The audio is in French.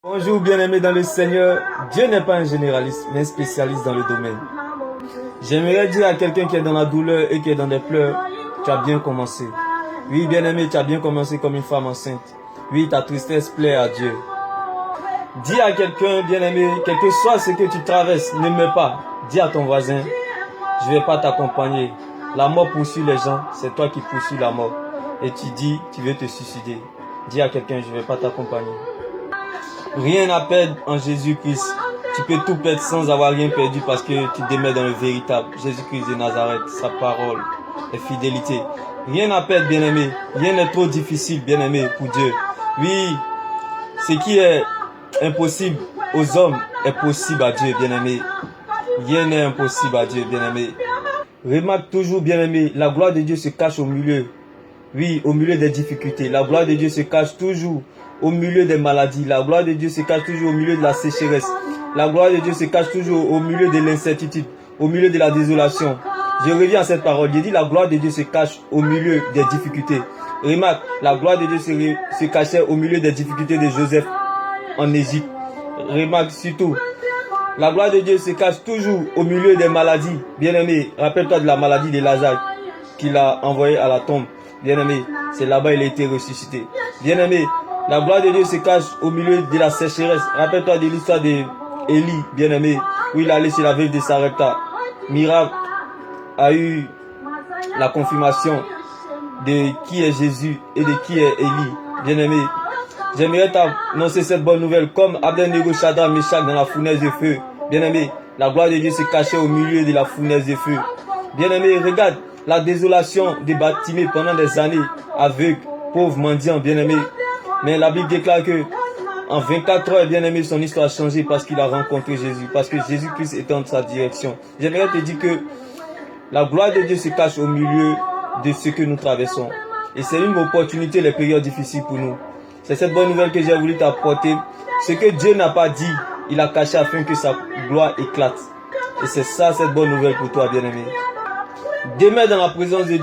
Bonjour bien-aimés dans le Seigneur, Dieu n'est pas un généraliste, mais un spécialiste dans le domaine. J'aimerais dire à quelqu'un qui est dans la douleur et qui est dans des pleurs, tu as bien commencé. Oui bien-aimé, tu as bien commencé comme une femme enceinte. Oui, ta tristesse plaît à Dieu. Dis à quelqu'un, bien-aimé, quel que soit ce que tu traverses, ne meurs pas. Dis à ton voisin, je ne vais pas t'accompagner. La mort poursuit les gens, c'est toi qui poursuis la mort. Et tu dis, tu veux te suicider. Dis à quelqu'un, je ne vais pas t'accompagner. Rien à perdre en Jésus-Christ. Tu peux tout perdre sans avoir rien perdu parce que tu demeures dans le véritable Jésus-Christ de Nazareth, sa parole et fidélité. Rien à perdre, bien-aimé. Rien n'est trop difficile, bien-aimé, pour Dieu. Oui, ce qui est impossible aux hommes est possible à Dieu, bien-aimé. Rien n'est impossible à Dieu, bien-aimé. Remarque toujours, bien-aimé, la gloire de Dieu se cache au milieu. Oui, au milieu des difficultés. La gloire de Dieu se cache toujours au milieu des maladies. La gloire de Dieu se cache toujours au milieu de la sécheresse. La gloire de Dieu se cache toujours au milieu de l'incertitude, au milieu de la désolation. Je reviens à cette parole. J'ai dit la gloire de Dieu se cache au milieu des difficultés. Remarque, la gloire de Dieu se cachait au milieu des difficultés de Joseph en Égypte. Remarque surtout, la gloire de Dieu se cache toujours au milieu des maladies. Bien-aimé, rappelle-toi de la maladie de Lazare qu'il a envoyé à la tombe. Bien-aimé, c'est là-bas qu'il a été ressuscité. Bien-aimé, la gloire de Dieu se cache au milieu de la sécheresse. Rappelle-toi de l'histoire d'Élie, bien-aimé, où il allait chez la veuve de Sarepta. Miracle a eu la confirmation de qui est Jésus et de qui est Élie. Bien-aimé, j'aimerais t'annoncer cette bonne nouvelle comme Abednego, Shadrach, Meshach dans la fournaise de feu. Bien-aimé, la gloire de Dieu se cachait au milieu de la fournaise de feu. Bien-aimé, regarde la désolation de Bartimée pendant des années, aveugle, pauvre, mendiant, bien-aimé. Mais la Bible déclare que en 24 heures, bien-aimé, son histoire a changé parce qu'il a rencontré Jésus, parce que Jésus-Christ est en sa direction. J'aimerais te dire que la gloire de Dieu se cache au milieu de ce que nous traversons. Et c'est une opportunité, les périodes difficiles pour nous. C'est cette bonne nouvelle que j'ai voulu t'apporter. Ce que Dieu n'a pas dit, il a caché afin que sa gloire éclate. Et c'est ça, cette bonne nouvelle pour toi, bien-aimé. Demeure dans la présence de Dieu.